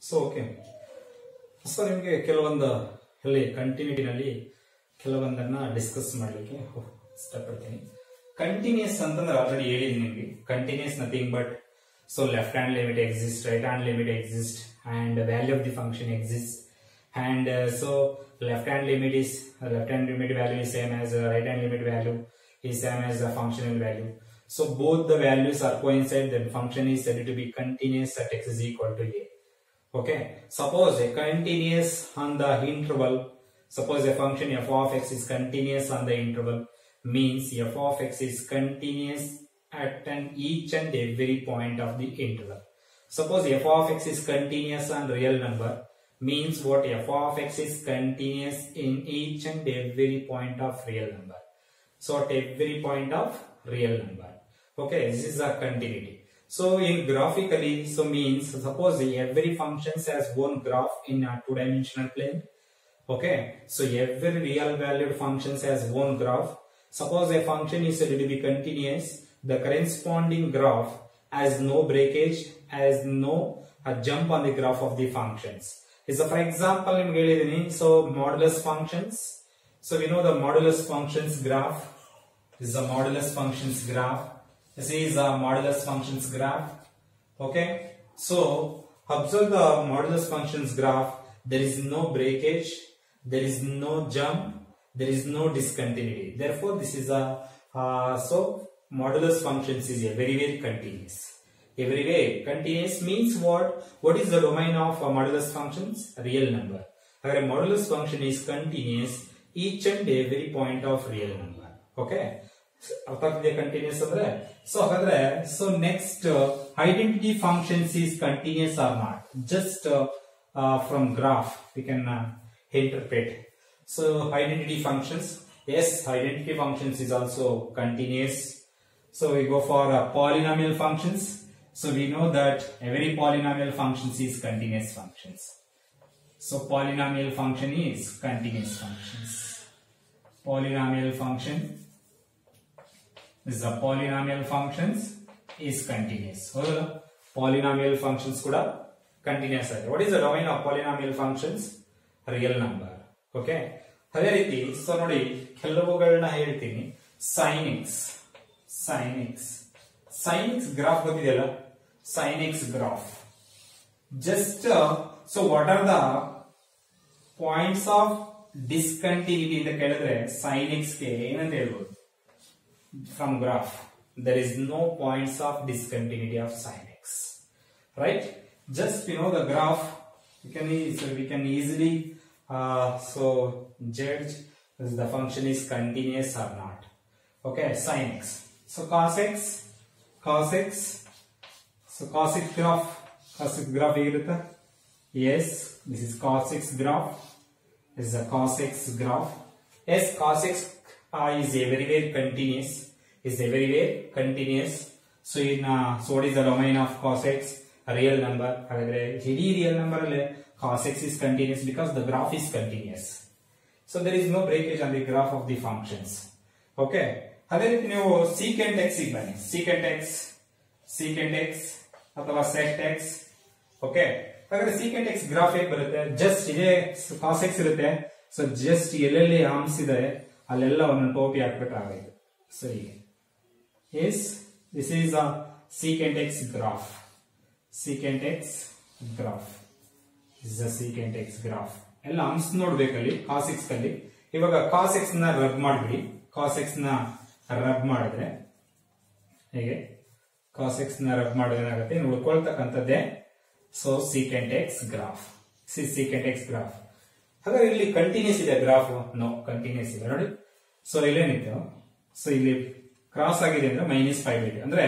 So okay, so ನಿಮಗೆ ಕೆಲವೊಂದು ಇಲ್ಲಿ ಕಂಟಿನ್ಯೂಟಿನಲ್ಲಿ ಕೆಲವೊಂದನ್ನ ಡಿಸ್ಕಸ್ ಮಾಡಲಿಕ್ಕೆ ಇಷ್ಟಪಡ್ತೀನಿ. ಕಂಟಿನ್ಯೂಸ್ ಅಂತಂದ್ರೆ ಆಲ್ರೆಡಿ ಹೇಳಿದೀನಿ ನಿಮಗೆ. Continuous nothing but so left hand limit exist, right hand limit exist, and value of the function exists, and so left hand limit value is same as right hand limit value is same as the functional value. So both the values are coincide, then function is said to be continuous at x is equal to a. Okay, suppose a continuous on the interval, suppose a function f of x is continuous on the interval, means f of x is continuous at each and every point of the interval. Suppose f of x is continuous on real number, means what? F of x is continuous in each and every point of real number. So at every point of real number. Okay, this is a continuity. So in graphically, so means suppose every function has one graph in a two-dimensional plane. Okay, so every real valued function has one graph. Suppose a function is said to be continuous, the corresponding graph has no breakage, has no jump on the graph of the functions. Is for example, so modulus functions. So we know the modulus functions graph is a modulus functions graph. This is a modulus functions graph. Okay, so observe the modulus functions graph. There is no breakage, there is no jump, there is no discontinuity. Therefore, this is a so modulus functions is a very continuous. Everywhere continuous means what? What is the domain of modulus functions? Real number. Our modulus function is continuous each and every point of real number. Okay, ಅರ್ಥ ಆಗ್ತಿದೆ continuous ಅಂದ್ರೆ? So next identity functions is continuous or not? Just from graph we can interpret. So identity functions, yes, identity functions is also continuous. So we go for polynomial functions. So we know that every polynomial functions is continuous functions. So polynomial function is continuous functions. Polynomial function is the polynomial functions is continuous. Polynomial functions kuda continuous. What is the domain of polynomial functions? Real number. Okay. ಅದೇ ರೀತಿ so ನೋಡಿ ಕೆಲವುಗಳನ್ನ ಹೇಳ್ತೀನಿ. sin x graph ಗೊತ್ತಿದೆಯಲ್ಲ, sin x graph. Just so what are the points of discontinuity ಅಂತ ಕೇಳಿದ್ರೆ sin x ಗೆ ಏನಂತ ಹೇಳ್ಬೋದು? From graph there is no points of discontinuity of sin x, right? Just the graph we can easily so judge if the function is continuous or not. Okay, sin x. So cos x. So cos x graph ಹೇಗಿರುತ್ತೆ? Yes, this is cos x graph. This is a cos x graph. Yes, cos x is everywhere continuous. So so what is the domain of cos x? A real number. ಹಾಗಾದ್ರೆ ಇಡೀ real number ಅಲ್ಲಿ cos x is continuous because the graph is continuous. So there is no breakage on the graph of the functions. Okay. ಅದೇ ರೀತಿ ನೀವು secant x ಗೆ ಬನ್ನಿ. secant x ಅಥವಾ sect x. Okay. ಹಾಗಾದ್ರೆ secant x ಗ್ರಾಫ್ ಹೇಗೆ ಬರುತ್ತೆ? Just ಇದೇ cos x ಇರುತ್ತೆ. ಸೊ ಜಸ್ಟ್ ಎಲ್ಲೆಲ್ಲಿ ಆರ್ಮ್ಸ್ ಇದೆ ಅಲ್ಲೆಲ್ಲ ಒಂದೊಂದು ಟೋಪಿ ಹಾಕ್ಬಿಟ್ರೆ ಆಗುತ್ತೆ. ಸರಿ. Yes, this is a secant x graph. This is a secant x graph. ಎಲ್ಲ ಆರ್ಮ್ಸ್ ನೋಡ್ಬೇಕಲ್ಲಿ cos x ಅಲ್ಲಿ. ಇವಾಗ cos x ನ ರಬ್ ಮಾಡ್ಬಿಡಿ. cos x ನ ರಬ್ ಮಾಡಿದ್ರೆ ಹೇಗೆ? cos x ನ ರಬ್ ಮಾಡಿದ್ರೆ ಏನಾಗುತ್ತೆ? ಉಳ್ಕೊಳ್ತಕ್ಕಂಥದ್ದೇ so secant x graph. secant x graph. ಹಾಗಾದ್ರೆ ಇಲ್ಲಿ ಕಂಟಿನ್ಯೂಸ್ ಇದೆ ಗ್ರಾಫ್? ನೋ, ಕಂಟಿನ್ಯೂಸ್ ಇದೆ. ನೋಡಿ, ಸೊ ಇಲ್ಲೇನಿತ್ತು? ಸೊ ಇಲ್ಲಿ ಕ್ರಾಸ್ ಆಗಿದೆ ಅಂದ್ರೆ -π/2 ಅಂದ್ರೆ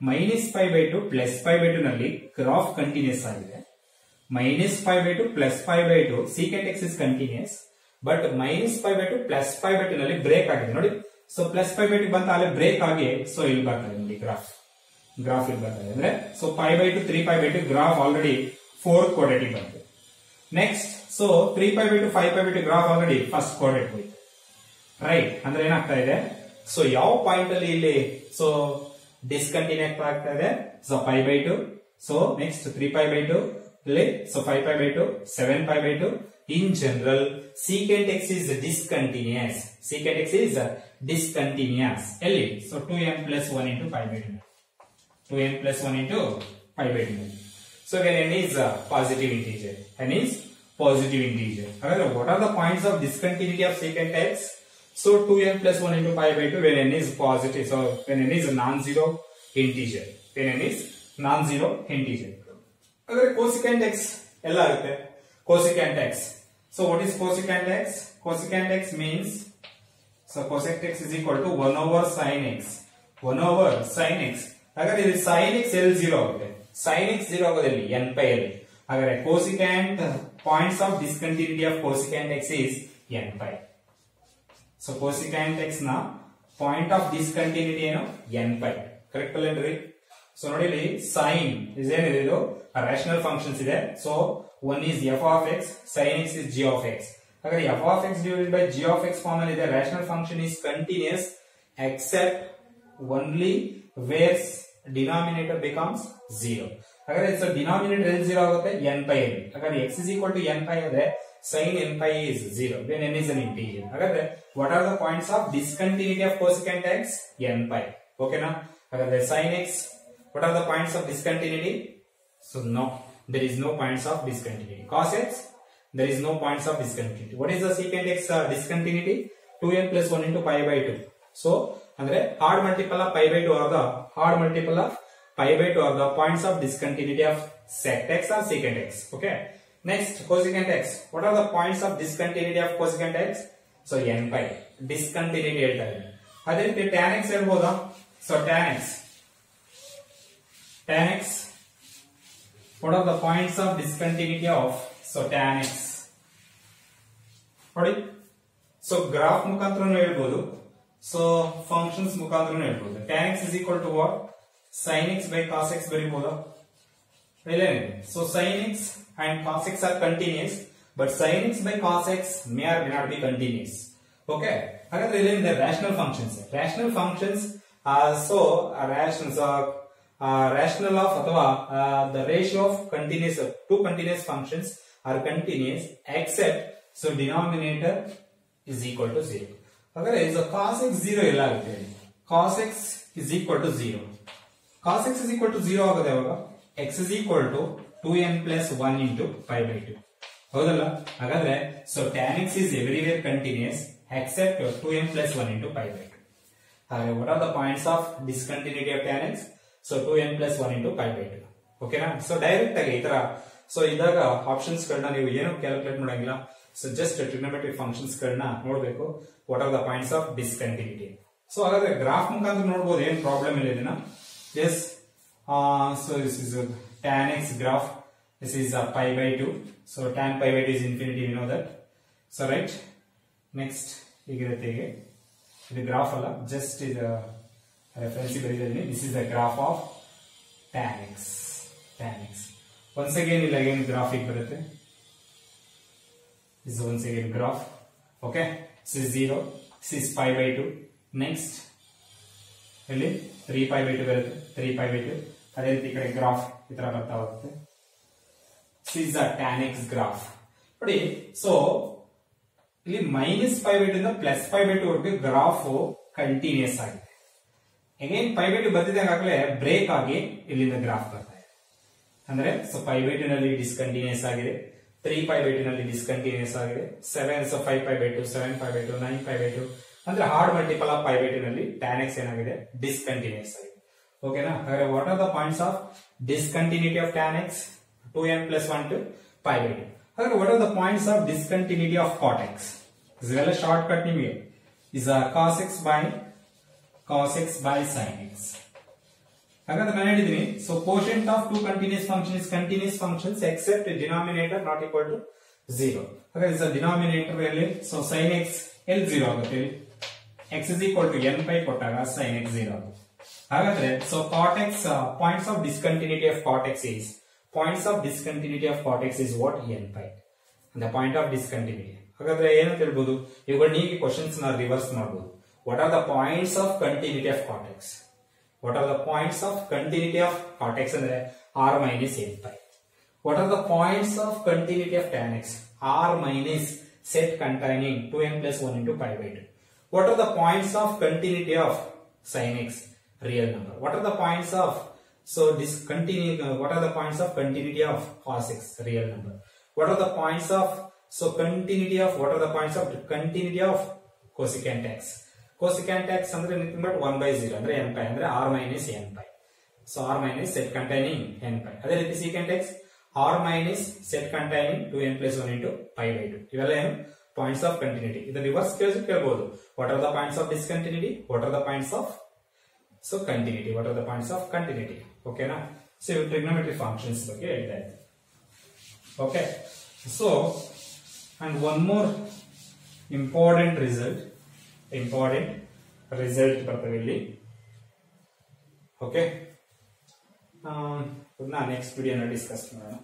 -π/2 +π/2 ನಲ್ಲಿ ಗ್ರಾಫ್ ಕಂಟಿನ್ಯೂಸ್ ಆಗಿದೆ. -π/2 +π/2 secant x is continuous, but -π/2 +π/2 ನಲ್ಲಿ ಬ್ರೇಕ್ ಆಗಿದೆ. ನೋಡಿ, ಸೊ +π/2 ಬಂತ ಅಲ್ಲಿ ಬ್ರೇಕ್ ಆಗಿ ಸೊ ಇಲ್ಲಿ ಬರ್ತದೆ ನೋಡಿ ಗ್ರಾಫ್ ಇಲ್ಲಿ ಬರ್ತದೆ. ಅಂದ್ರೆ so π/2 3π/2 graph already 4th quadratic ಬಂತು. Next so 3π/2 5π/2 graph already first quadrant ಹೋಯ್ತು, ರೈಟ್? ಅಂದ್ರೆ ಏನಾಗ್ತಾ ಇದೆ? ಸೊ ಯಾವ ಪಾಯಿಂಟ್ ಅಲ್ಲಿ ಇಲ್ಲಿ ಸೊ ಡಿಸ್ಕಂಟಿನ್ಯೂ ಆಗ್ತಾ ಇದೆ? So π/2. So next 3π/2 So 5 pi by 2, 7 pi by 2. In general, secant x is discontinuous. Secant x is discontinuous. So 2n plus 1 into pi by 2. 2n plus 1 into pi by 2. So when n is a positive integer. N is positive integer. However, what are the points of discontinuity of secant x? So 2n plus 1 into pi by 2 when n is positive. So when n is a non-zero integer. When n is non-zero integer. However, cosecant x ella agutte. Cosecant x. So what is cosecant x? Cosecant x means, so cosecant x is equal to 1 over sin x. 1 over sin x. Agar this sin x L0 agutte. Sin x 0 agodilli n pi L. Agar cosecant points of discontinuity of cosecant x is n pi. So cosecant x na point of discontinuity eno n pi. Correct allenri? So nodili sin is ಏನಿದೆ ಇದು rational functions ಇದೆ. So one is f of x, sin x is g of x. Agar f of x divided by g of x form ಅಲ್ಲಿ ಇದೆ, rational function is continuous except only where denominator becomes 0. Agar it's a denominator L0 ಆಗುತ್ತೆ n pi L. Agar x is equal to n pi ಆದರೆ sin n pi is 0 when n is an integer. Hagadre what are the points of discontinuity of cosecant x? N pi. Okay na? Hagadre sin x, what are the points of discontinuity? So no, there is no points of discontinuity. Cos x, there is no points of discontinuity. What is the secant x discontinuity? 2n plus 1 into pi by 2. So andre odd multiple of pi by 2 or the odd multiple of pi by 2 are the points of discontinuity of sect x or secant x. Okay. Next, cosecant x. What are the points of discontinuity of cosecant x? So n pi. Discontinuity ಹೇಳ್ತಾರೆ. ಅದೇ ರೀತಿ tan x ಹೇಳ್ಬೋದಾ? So tan x. Tan x. What are the points of discontinuity of tan x? ನೋಡಿ. So graph ಮುಖಾಂತರನೂ ಹೇಳ್ಬೋದು. So functions ಮುಖಾಂತರನೂ ಹೇಳ್ಬೋದು. Tan x is equal to what? Sin x by cos x ಬರೀಬೋದಾ? So sin x and cos x are continuous, but sin x by cos x may or may not be continuous. Okay. Hagadre ಇಲ್ಲಿ the rational functions. Rational functions are so rational of ಅಥವಾ the ratio of continuous two continuous functions are continuous except so denominator is equal to 0. Hagadre so cos x 0 ಎಲ್ಲ ಆಗುತ್ತೆ. Cos x is equal to 0. Cos x is equal to 0 ಆಗುತ್ತೆ ಯಾವಾಗ x is equal to 2n plus 1 into pi by 2. ಹೌದಲ್ಲ? ಹಾಗಾದ್ರೆ so tan x is everywhere continuous except 2n plus 1 into pi by 2. ಹಾಗಾದ್ರೆ what are the points of discontinuity of tan x? So 2n plus 1 into pi by 2. ಓಕೆನಾ? So direct ಆಗಿ ಈ ತರ so ಇದಾಗ options ಗಳನ್ನ ನೀವು ಏನು calculate ಮಾಡಂಗಿಲ್ಲ. ಸೊ ಜಸ್ಟ್ ಟ್ರಿಗ್ನೋಮೆಟ್ರಿಕ್ ಫಂಕ್ಷನ್ಸ್ ಗಳನ್ನ ನೋಡಬೇಕು. What are the points of discontinuity. So ಹಾಗಾದ್ರೆ ಗ್ರಾಫ್ ಮುಖಾಂತರ ನೋಡಬಹುದು, ಏನ್ ಪ್ರಾಬ್ಲಮ್ ಇಲ್ಲ ಇದನ್ನ. Yes so this is a tan x graph. This is a pi by 2. So tan pi by 2 is infinity, you know that. So right. Next, higirate the graph alla just is a reference baridalini. This is the graph of tan x. Tan x. Once again illa again graphic barutte. This is once again graph. Okay. This is 0. This is pi by 2. Next. ಇಲ್ಲಿ 3 pi by 2 ಬರುತ್ತೆ. 3 pi by 2. ಅದೇ ರೀತಿ ಈ ಕಡೆ graph ಈ ತರ ಬರ್ತಾ ಹೋಗುತ್ತೆ. This is a tan x graph. ನೋಡಿ, ಸೊ ಇಲ್ಲಿ ಮೈನಸ್ pi by 2 ಇಂದ ಪ್ಲಸ್ pi by 2 ವರೆಗೂ ಗ್ರಾಫ್ ಕಂಟಿನ್ಯೂಸ್ ಆಗಿದೆ. ಅಗೇನ್ pi by 2 ಬರ್ತಿದ್ದಾಗಲೇ ಬ್ರೇಕ್ ಆಗಿ ಇಲ್ಲಿಂದ ಗ್ರಾಫ್ ಬರ್ತಾ ಇದೆ. ಅಂದ್ರೆ ಸೊ pi by 2 ನಲ್ಲಿ ಡಿಸ್ಕಂಟಿನ್ಯೂಸ್ ಆಗಿದೆ, 3 pi by 2 ನಲ್ಲಿ ಡಿಸ್ಕಂಟಿನ್ಯೂಸ್ ಆಗಿದೆ, 7 so 5 pi by 2, 7 pi by 2, 9 pi by 2 ಅಂದ್ರೆ hard multiple of pi by 2 ನಲ್ಲಿ tan x ಏನಾಗಿದೆ ಡಿಸ್ಕಂಟಿನ್ಯೂಸ್ ಆಗಿದೆ. ಓಕೆನಾ? ಹಾಗಾದ್ರೆ what are the points of discontinuity of tan x? 2n plus 1 to pi by 2. ಹಾಗಾದ್ರೆ what are the points of discontinuity of cot x? ಇದೆಲ್ಲ short cut ನಿಮಗೆ is cos x by sin x. ಹಾಗಾದ್ರೆ ನಾನು ಹೇಳಿದೀನಿ, so quotient of two continuous function is continuous functions except denominator not equal to 0. ಹಾಗಾದ್ರೆ is a denominator ಅಲ್ಲಿ so sin x L 0 ಆಗುತ್ತೆ. x is equal to n pi ಕೊಟ್ಟಾಗ sin x 0 ಆಗುತ್ತೆ. ಹಾಗಾದ್ರೆ so cot x points of discontinuity of cot x is what? n pi. And the point of discontinuity. ಹಾಗಾದ್ರೆ ಏನಂತ ಹೇಳ್ಬೋದು, ಇವುಗಳ ನೀವು ಕ್ವೆಶ್ಚನ್ಸ್ ನ ರಿವರ್ಸ್ ಮಾಡಬಹುದು. What are the points of continuity of cot x? What are the points of continuity of cot x ಅಂದ್ರೆ r minus n pi. What are the points of continuity of tan x? R minus set containing 2n plus 1 into pi by 2. What are the points of continuity of sin x? Real number. What are the points of what are the points of continuity of cos x? Real number. What are the points of what are the points of continuity of cosecant x? Cosecant x ಅಂದ್ರೆ nothing but 1 by 0 ಅಂದ್ರೆ n pi ಅಂದ್ರೆ r minus n pi. So r minus set containing n pi. ಅದೇ ರೀತಿ secant x r minus set containing 2n plus 1 into pi by 2. ಇವೆಲ್ಲ ಏನು points of continuity. ಇದು reverse ಕೇಳಬಹುದು. What are the points of discontinuity, what are the points of continuity, what are the points of continuity. ಓಕೆನಾ? So ಇವು trigonometry functions ಬಗ್ಗೆ ಹೇಳ್ತಾ ಇದ್ದೆ. Okay, so and one more important result ಬರ್ತವೆ ಇಲ್ಲಿ. Okay, next ವಿಡಿಯೋನ discuss ಮಾಡೋಣ.